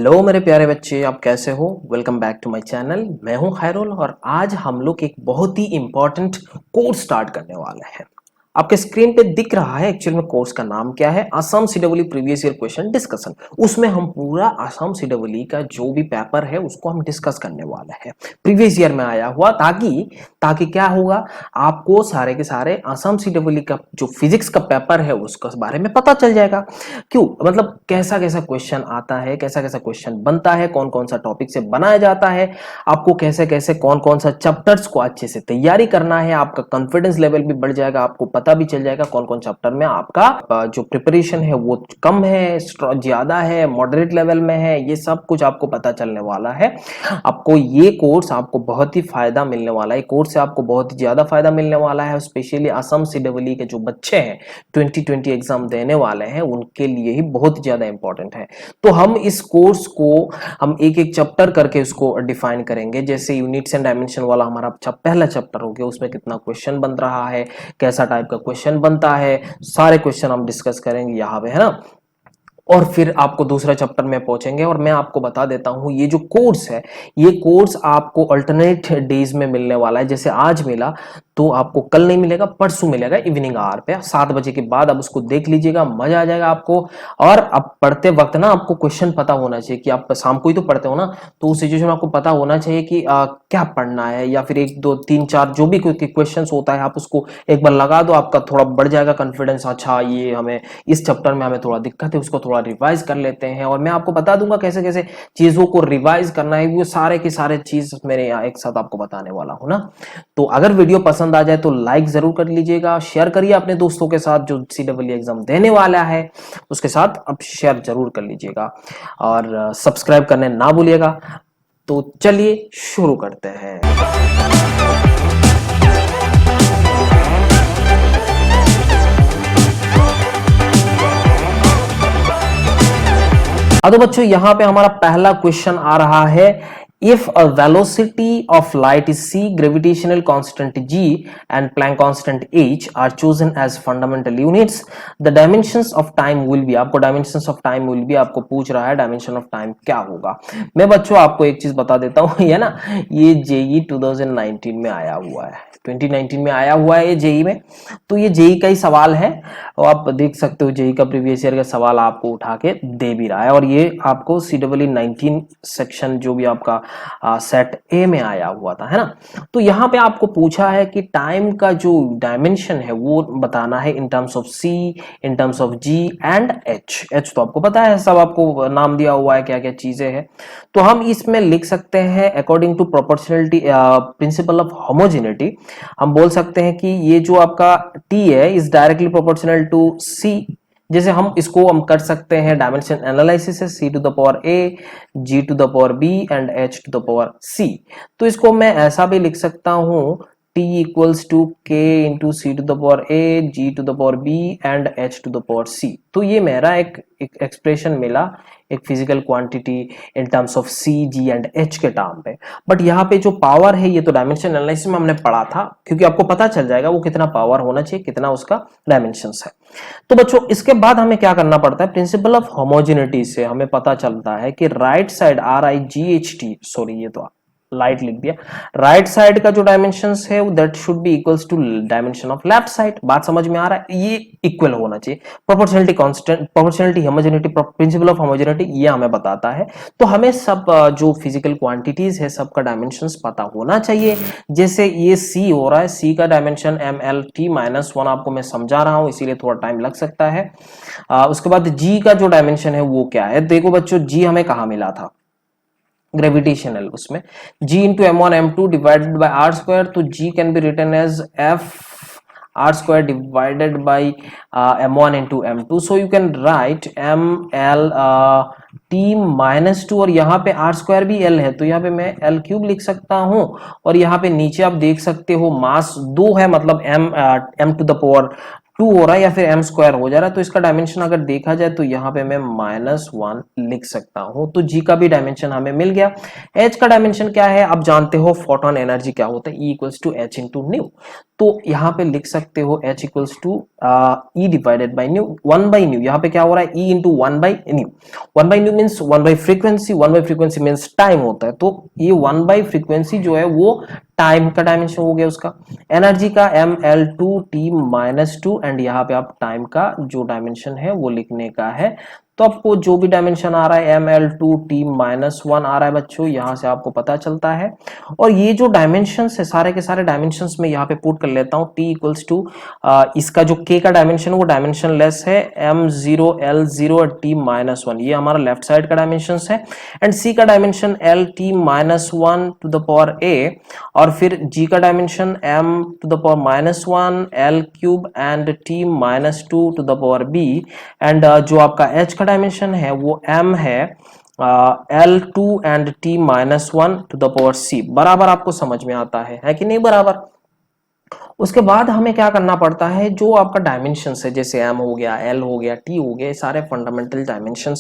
Hello मेरे प्यारे बच्चे, आप कैसे हो। Welcome back to my channel. मैं हूं खैरुल और आज हम लोग एक बहुत ही इंपॉर्टेंट कोर्स स्टार्ट करने वाले हैं। आपके स्क्रीन पे दिख रहा है, एक्चुअल में कोर्स का नाम क्या है, Assam CW previous year question discussion. उसमें हम पूरा असम सीडब्ल्यू का जो भी पेपर है उसको हम डिस्कस करने वाले हैं, प्रीवियस ईयर में आया हुआ, ताकि क्या होगा, आपको सारे के सारे असम सीडब्ल्यू का जो फिजिक्स का पेपर है उसके बारे में पता चल जाएगा। क्यों, मतलब कैसा कैसा क्वेश्चन आता है, कैसा कैसा क्वेश्चन बनता है, कौन कौन सा टॉपिक से बनाया जाता है, आपको कैसे कैसे कौन कौन सा चैप्टर्स को अच्छे से तैयारी करना है, आपका कॉन्फिडेंस लेवल भी बढ़ जाएगा, आपको पता भी चल जाएगा कौन कौन चैप्टर में आपका जो प्रिपरेशन है वो कम है, ज्यादा है, मॉडरेट लेवल में है, ये सब कुछ आपको पता चलने वाला है। आपको ये कोर्स आपको बहुत ही फायदा मिलने वाला है, कोर्स से आपको बहुत ही ज्यादा फायदा मिलने वाला है। स्पेशली असम सीडब्ल्यू के जो बच्चे हैं 2020 एग्जाम देने वाले हैं उनके लिए ही बहुत ज्यादा इंपॉर्टेंट है। तो हम इस कोर्स को हम एक एक चैप्टर करके उसको डिफाइन करेंगे। जैसे यूनिट्स एंड डायमेंशन वाला हमारा पहला चैप्टर हो गया, उसमें कितना क्वेश्चन बन रहा है, कैसा टाइप का क्वेश्चन बनता है, सारे क्वेश्चन हम डिस्कस करेंगे यहाँ पे, है ना। और फिर आपको दूसरा चैप्टर में पहुंचेंगे और मैं आपको बता देता हूं ये जो कोर्स है, ये कोर्स आपको अल्टरनेट डेज में मिलने वाला है। जैसे आज मिला तो आपको कल नहीं मिलेगा, परसों मिलेगा इवनिंग आवर पे 7 बजे के बाद। आप उसको देख लीजिएगा, मजा आ जाएगा आपको। और अब पढ़ते वक्त ना आपको क्वेश्चन पता होना चाहिए कि आप शाम को ही तो पढ़ते हो ना, तो उस सिचुएशन में आपको पता होना चाहिए कि क्या पढ़ना है, या फिर 1 2 3 4 जो भी क्वेश्चन होता है आप उसको एक बार लगा दो, आपका थोड़ा बढ़ जाएगा कॉन्फिडेंस। अच्छा, ये हमें इस चैप्टर में हमें थोड़ा दिक्कत है, उसको थोड़ा रिवाइज कर लेते हैं। और मैं आपको बता दूंगा कैसे कैसे चीजों को रिवाइज करना है, वो सारे के सारे चीज मेरे यहाँ एक साथ आपको बताने वाला हूं ना। तो अगर वीडियो पसंद आ जाए तो लाइक जरूर कर लीजिएगा, शेयर करिए अपने दोस्तों के साथ जो सीडब्ल्यू एग्जाम देने वाला है उसके साथ आप शेयर जरूर कर लीजिएगा, और सब्सक्राइब करने ना भूलिएगा। तो चलिए शुरू करते हैं। तो बच्चों यहां पे हमारा पहला क्वेश्चन आ रहा है, if a velocity of light is c, gravitational constant g and Planck constant h are chosen as fundamental units, the dimensions of time will be, आपको dimensions of time will be आपको पूछ रहा है dimension of time क्या होगा। मैं बच्चों आपको एक चीज बता देता हूं, ये ना ये जेई 2019 में आया हुआ है, 2019 में आया हुआ है ये जेई में। तो ये जेई का ही सवाल है और आप देख सकते हो जेई का प्रीवियस ईयर का सवाल आपको उठा के दे भी रहा है। और ये आपको सीडब्ल्यू 19 सेक्शन जो भी आपका सेट ए में आया हुआ था, है ना। तो यहाँ पे आपको पूछा है कि टाइम का जो डायमेंशन है वो बताना है in terms of C, in terms of G and H. H तो आपको पता है, सब आपको नाम दिया हुआ है क्या क्या चीजें हैं। तो हम इसमें लिख सकते हैं according to proportionality principle of homogeneity, हम बोल सकते हैं कि ये जो आपका टी है इज डायरेक्टली प्रोपोर्शनल टू सी। जैसे हम इसको हम कर सकते हैं डायमेंशन एनालिसिस है, C to the power A, G to the power B and H to the power C. तो इसको मैं ऐसा भी लिख सकता हूं, t equals to K into C to the power A, G to the power B and H to the power C. तो ये मेरा एक एक्सप्रेशन मिला, एक physical quantity in terms of C, G and H के term पे। But यहाँ पे जो पावर है ये तो डायमेंशन एनालिसिस में हमने पढ़ा था, क्योंकि आपको पता चल जाएगा वो कितना पावर होना चाहिए, कितना उसका डायमेंशंस है। तो बच्चों इसके बाद हमें क्या करना पड़ता है, प्रिंसिपल ऑफ होमोजेनिटी से हमें पता चलता है कि राइट साइड RIGHT, सॉरी ये तो लाइट लिख दिया, राइट साइड का जो डायमेंशंस है that should be equals to dimension of left side. बात समझ में आ रहा है, ये इक्वल होना चाहिए। Proportionality constant, proportionality homogeneity, principal of homogeneity ये हमें बताता है। तो हमें सब जो फिजिकल क्वांटिटीज है सबका डायमेंशंस पता होना चाहिए। जैसे ये सी हो रहा है, सी का डायमेंशन MLT-1 आपको मैं समझा रहा हूं इसीलिए थोड़ा टाइम लग सकता है। उसके बाद जी का जो डायमेंशन है वो क्या है, देखो बच्चों जी हमें कहां मिला था, ग्रेविटेशनल, उसमें g into m1 m2 divided by R square. तो g can be written as f r square divided by m1 into m2, so you can write ml t minus 2, और यहाँ पे r square भी l है तो यहाँ पे मैं l क्यूब लिख सकता हूँ। और यहाँ पे नीचे आप देख सकते हो मास 2 है, मतलब m टू द पावर 2 हो रहा है या फिर m स्क्वायर हो जा रहा है। तो इसका डायमेंशन अगर देखा जाए तो यहाँ पे मैं -1 लिख सकता हूँ। तो g का भी डायमेंशन हमें मिल गया। h का डायमेंशन क्या है आप जानते हो, फोटोन एनर्जी क्या होता है, E equals to H into nu. तो यहाँ पे लिख सकते हो h equals to E divided by nu, 1/न्यू। यहाँ पे क्या हो रहा है, e इंटू 1/न्यू। 1/न्यू मीन्स 1/फ्रीक्वेंसी, 1/फ्रीक्वेंसी मीन्स टाइम होता है, तो ये 1/फ्रीक्वेंसी जो है वो टाइम का डायमेंशन हो गया उसका। एनर्जी का mL2t-2, एंड यहाँ पे आप टाइम का जो डायमेंशन है वो लिखने का है। तो आपको जो भी डायमेंशन आ रहा है mL2t-1 आ रहा है बच्चों, यहां से आपको पता चलता है। और ये जो डायमेंशंस है सारे के सारे डायमेंशंस में यहाँ पे पुट कर लेता हूँ। t इक्वल्स टू इसका जो k का डायमेंशन वो डायमेंशन लेस है, m0l0 t-1, ये हमारा लेफ्ट साइड का डायमेंशन है। एंड c का dimension l(t-1) to the power a, और फिर g का dimension m to the power -1 l³ and t-2 to the power b, and जो आपका h का डायमेंशन है वो m है L2 and t-1 to the power c। बराबर आपको समझ में आता है कि नहीं बराबर। उसके बाद हमें क्या करना पड़ता है, जो आपका डायमेंशन है जैसे m हो गया, l हो गया, t हो गया, सारे फंडामेंटल डायमेंशन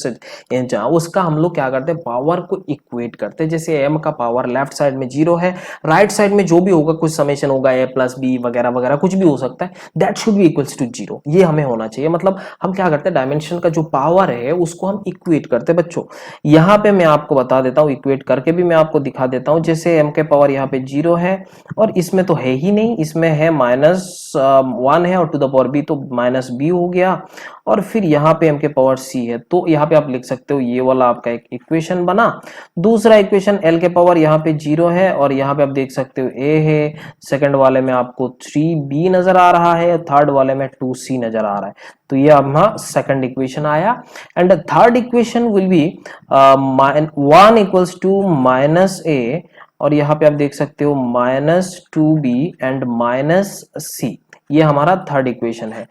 है जहाँ, उसका हम लोग क्या करते हैं, पावर को इक्वेट करते हैं। जैसे m का पावर लेफ्ट साइड में 0 है, राइट साइड में जो भी होगा कुछ समेशन होगा a प्लस b वगैरह वगैरह कुछ भी हो सकता है, that should be equals to 0, ये हमें होना चाहिए। मतलब हम क्या करते हैं, डायमेंशन का जो पावर है उसको हम इक्वेट करते हैं बच्चों। यहाँ पे मैं आपको बता देता हूँ, इक्वेट करके भी मैं आपको दिखा देता हूँ। जैसे m के पावर यहाँ पे 0 है और इसमें तो है ही नहीं, इसमें है -1 है, और टू द पावर b तो -b हो गया, और फिर यहाँ पे m के पावर c है। तो यहाँ पे आप लिख सकते हो, ये वाला आपका एक इक्वेशन बना। दूसरा इक्वेशन l के पावर यहाँ पे 0 है, और यहाँ पे आप देख सकते हो a है, सेकंड वाले में आपको 3b नजर आ रहा है, थर्ड वाले में 2c नजर आ रहा है। तो ये अपना सेकंड इक्वेशन आया। And third equation will be 1 equals to -a, और यहाँ पे आप देख सकते हो -2b एंड -c, ये हमारा थर्ड इक्वेशन है।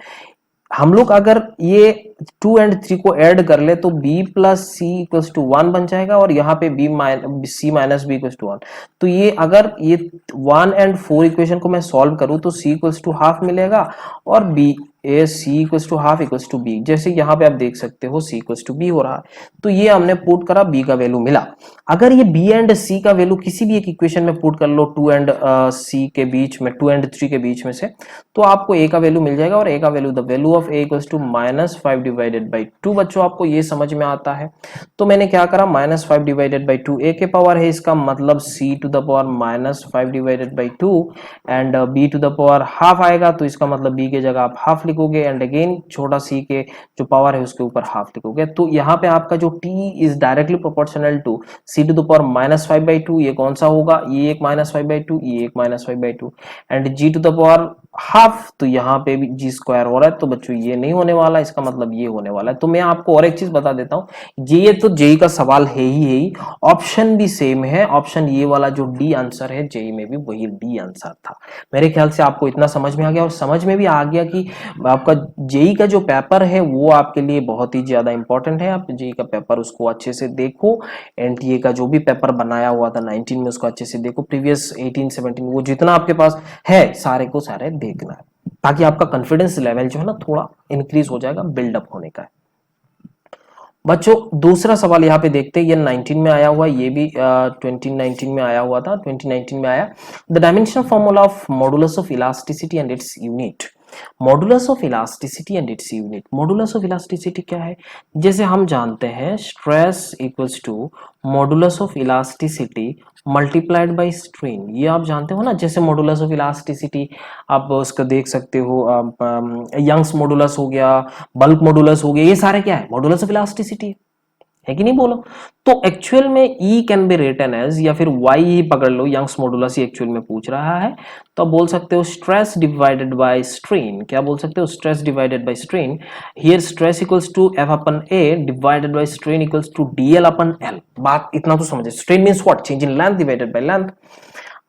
हम लोग अगर ये 2 एंड 3 को ऐड कर ले तो b plus C equals to 1 बन जाएगा, और यहाँ पे c minus B equals to 1। तो ये अगर ये 1 एंड 4 इक्वेशन को मैं सॉल्व करूँ तो c इक्वल्स टू हाफ मिलेगा, और b A c equals to half equals to b, जैसे यहाँ पे आप देख सकते हो c इक्वल्स टू b हो रहा है। तो ये हमने पुट करा, b का वैल्यू मिला। अगर ये b एंड c का वैल्यू किसी भी एक इक्वेशन में पुट कर लो 2 एंड c के बीच में, 2 एंड 3 के बीच में से, तो आपको a का वैल्यू मिल जाएगा, और a का value the value of a equals to -5 divided by 2। बच्चों आपको ये समझ में आता है। तो मैंने क्या करा, -5 डिवाइडेड बाई 2 a के पावर है, इसका मतलब c to the power -5 divided by 2, and b to the power half आएगा, तो इसका मतलब b की जगह आप हाफ लिखोगे, एंड अगेन छोटा c के जो पावर है उसके ऊपर हाफ लिखोगे। तो यहाँ पे आपका जो t is directly proportional to c to the power -5/2, ये कौन सा होगा, ये एक -5/2, ये एक -5/2, and g to the power half, तो यहाँ पे भी g स्क्वायर हो रहा है, तो बच्चों ये नहीं होने वाला, इसका मतलब ये होने वाला है। तो मैं आपको और एक चीज बता देता हूँ, ये तो जेई का सवाल है ही, ऑप्शन भी सेम है। ऑप्शन ये वाला जो डी आंसर है जेई में भी वही डी आंसर था। मेरे ख्याल से आपको इतना समझ में आ गया, और समझ में भी आ गया कि आपका जेई का जो पेपर है वो आपके लिए बहुत ही ज्यादा इंपॉर्टेंट है। आप जेई का पेपर उसको अच्छे से देखो, एनटीए का जो भी पेपर बनाया हुआ था 19 में उसको अच्छे से देखो, प्रीवियस 18 17 वो जितना आपके पास है सारे को सारे देखना है, ताकि आपका कॉन्फिडेंस लेवल जो है ना थोड़ा इंक्रीज हो जाएगा, बिल्डअप होने का है। बच्चों दूसरा सवाल यहाँ पे देखते हैं, ये 19 में आया हुआ, ये भी 2019 में आया हुआ था, 2019 में आया। The dimension formula of modulus of elasticity and its unit. Modulus of elasticity and its unit, modulus of elasticity क्या है, जैसे हम जानते हैं stress equals to modulus of elasticity multiplied by strain, ये आप जानते हो ना। जैसे मॉडुलस ऑफ इलास्टिसिटी आप उसका देख सकते हो, यंग्स मॉडुलस हो गया, बल्क मॉडुलस हो गया, ये सारे क्या है, मॉडुलस ऑफ इलास्टिसिटी है कि नहीं बोलो। तो एक्चुअल में E can be written as, या फिर Y ही पकड़ लो, यंग्स मॉडुलस ही एक्चुअल में पूछ रहा है, तो आप बोल सकते हो स्ट्रेस डिवाइडेड बाय स्ट्रेन। क्या बोल सकते हो, stress divided by strain. Here stress equals to F/A divided by strain equals to DL/L। बात इतना तो समझे, strain means what, change in length divided by length.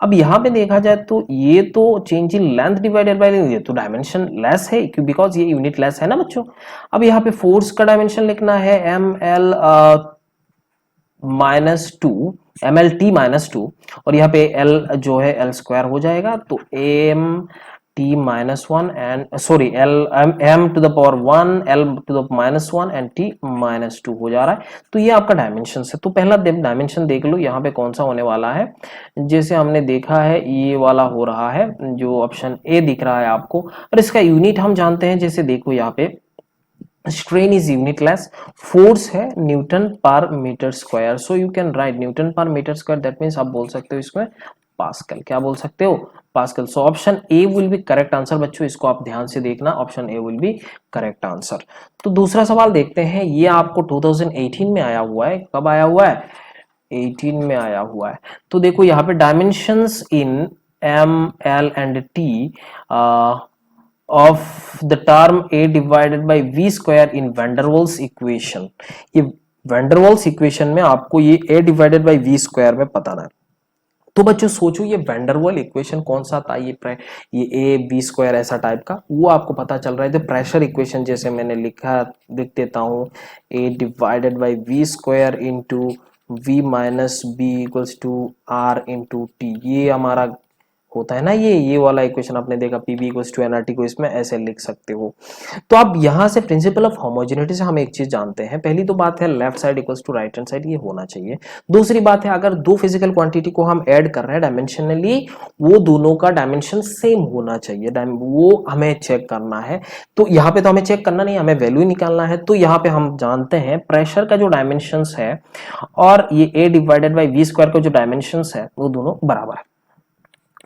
अब यहाँ पे देखा जाए तो ये तो change in length divided by, ये तो डायमेंशन लेस है क्यों, बिकॉज ये यूनिट लेस है ना बच्चों। अब यहाँ पे फोर्स का डायमेंशन लिखना है ML -2 MLT -2, और यहाँ पे L जो है L स्क्वायर हो जाएगा, तो AM t minus 1 and sorry l m to the power 1 l to the minus 1 and t minus 2 हो जा रहा है। तो ये आपका डायमेंशन है। तो पहला डायमेंशन देख लो यहाँ पे कौन सा होने वाला है। जैसे हमने देखा है ये वाला हो रहा है, जो ऑप्शन ए दिख रहा है आपको, और इसका यूनिट हम जानते हैं। जैसे देखो यहाँ पे स्ट्रेन इज यूनिटलेस, फोर्स है newton per metre square, so you can write newton per metre square, that means आप बोल सकते हो इसमें पास्कल। क्या बोल सकते हो? Pascal. So option A will be correct answer. बच्चों इसको आप ध्यान से देखना, option A will be correct answer. तो दूसरा सवाल देखते हैं, ये आपको 2018 में आया हुआ है। कब आया हुआ है? 18 में आया हुआ है। तो देखो यहाँ पे dimensions in M L and T of the term a divided by v square in van der Waals equation। ये van der Waals equation में आपको ये a divided by v square में बताना है। तो बच्चों सोचो ये van der Waals इक्वेशन कौन सा था, ये a b स्क्वायर ऐसा टाइप का, वो आपको पता चल रहा है। तो प्रेशर इक्वेशन जैसे मैंने लिख देता हूँ a divided by v square into v minus b equals to r into t, ये हमारा होता है ना। ये वाला इक्वेशन आपने देखा pb इक्वल्स टू nRT को इसमें ऐसे लिख सकते हो। तो आप यहाँ से प्रिंसिपल ऑफ होमोजेनिटी से हम एक चीज जानते हैं। पहली तो बात है left side equals to right hand side, ये होना चाहिए। दूसरी बात है अगर दो फिजिकल क्वांटिटी को हम ऐड कर रहे हैं डायमेंशनली, वो दोनों का डायमेंशन सेम होना चाहिए, वो हमें चेक करना है। तो यहाँ पे तो हमें चेक करना नहीं, हमें वैल्यू निकालना है। तो यहाँ पे हम जानते हैं प्रेशर का जो डायमेंशन है और ये a divided by v square का जो डायमेंशन है वो दोनों बराबर है।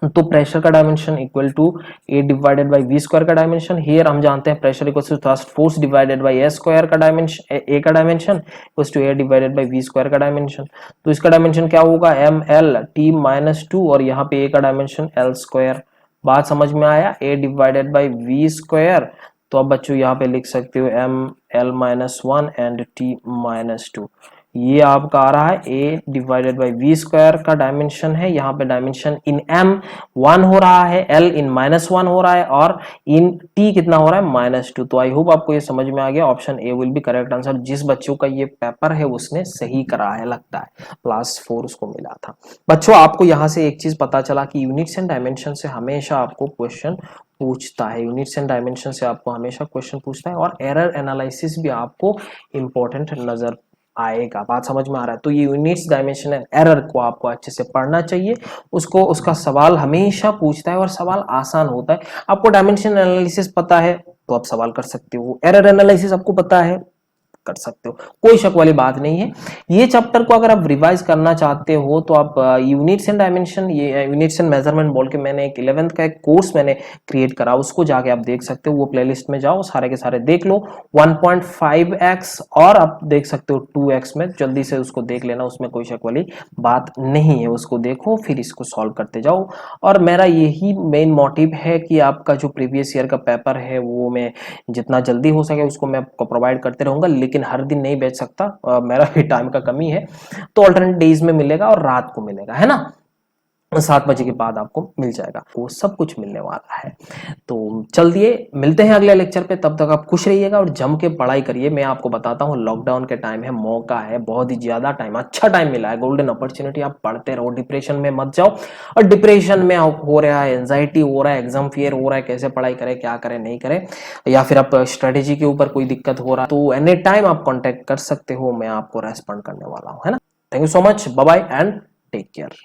तो प्रेशर का dimension equal to a divided by v square का डायमेंशन। हियर हम जानते हैं pressure equal to thrust force divided by a square का डायमेंशन, a का dimension equal to a divided by v square का डायमेंशन। तो इसका डायमेंशन क्या होगा? m l t माइनस 2 और यहाँ पे a का डायमेंशन l स्क्वायर। बात समझ में आया? a divided by v square. तो अब बच्चों यहाँ पे लिख सकते हो m l minus 1 and t minus 2। ये आपका आ रहा है a divided by v square का डायमेंशन है। यहाँ पे डायमेंशन इन m 1 हो रहा है, l इन माइनस 1 हो रहा है और इन t कितना हो रहा है? माइनस 2। तो आई होप आपको ये समझ में आ गया। Option A will be correct answer. जिस बच्चों का ये पेपर है उसने सही करा है, लगता है +4 उसको मिला था। बच्चों आपको यहाँ से एक चीज पता चला कि यूनिट्स एंड डायमेंशन से हमेशा आपको क्वेश्चन पूछता है, यूनिट्स एंड डायमेंशन से आपको हमेशा क्वेश्चन पूछता है, और एरर एनालिसिस भी आपको इंपॉर्टेंट नजर आएगा। बात समझ में आ रहा है? तो ये यूनिट्स, डायमेंशन एंड एरर को आपको अच्छे से पढ़ना चाहिए। उसका सवाल हमेशा पूछता है और सवाल आसान होता है। आपको डायमेंशन एनालिसिस पता है तो आप सवाल कर सकते हो, एरर एनालिसिस आपको पता है कर सकते हो, कोई शक वाली बात नहीं है। ये चैप्टर को अगर आप रिवाइज करना चाहते हो तो आप यूनिट्स एंड डायमेंशन, ये यूनिट्स एंड मेजरमेंट बोल के मैंने एक 11th का एक कोर्स मैंने क्रिएट करा, उसको जाके आप देख सकते हो। वो प्लेलिस्ट में जाओ, सारे के सारे देख लो। 1.5x और आप देख सकते हो 2x में, जल्दी से उसको देख लेना, उसमें कोई शक वाली बात नहीं है। उसको देखो फिर इसको सॉल्व करते जाओ। और मेरा यही मेन मोटिव है कि आपका जो प्रीवियस ईयर का पेपर है वो मैं जितना जल्दी हो सके उसको मैं आपको प्रोवाइड करते रहूंगा, लेकिन हर दिन नहीं बेच सकता, मेरा भी टाइम का कमी है। तो अल्टरनेट डेज में मिलेगा और रात को मिलेगा, है ना। 7 बजे के बाद आपको मिल जाएगा, वो सब कुछ मिलने वाला है। तो चलिए मिलते हैं अगले लेक्चर पे, तब तक आप खुश रहिएगा और जम के पढ़ाई करिए। मैं आपको बताता हूँ लॉकडाउन के टाइम है, मौका है, बहुत ही ज्यादा टाइम, अच्छा टाइम मिला है, गोल्डन अपॉर्चुनिटी। आप पढ़ते रहो, डिप्रेशन में मत जाओ। और डिप्रेशन में हो रहा है, एंजाइटी हो रहा है, एग्जाम फियर हो रहा है, कैसे पढ़ाई करें, क्या करें, नहीं करें, या फिर आप स्ट्रेटेजी के ऊपर कोई दिक्कत हो रहा है, तो एनी टाइम आप कॉन्टेक्ट कर सकते हो, मैं आपको रेस्पॉन्ड करने वाला हूँ, है ना। Thank you so much, bye bye and take care.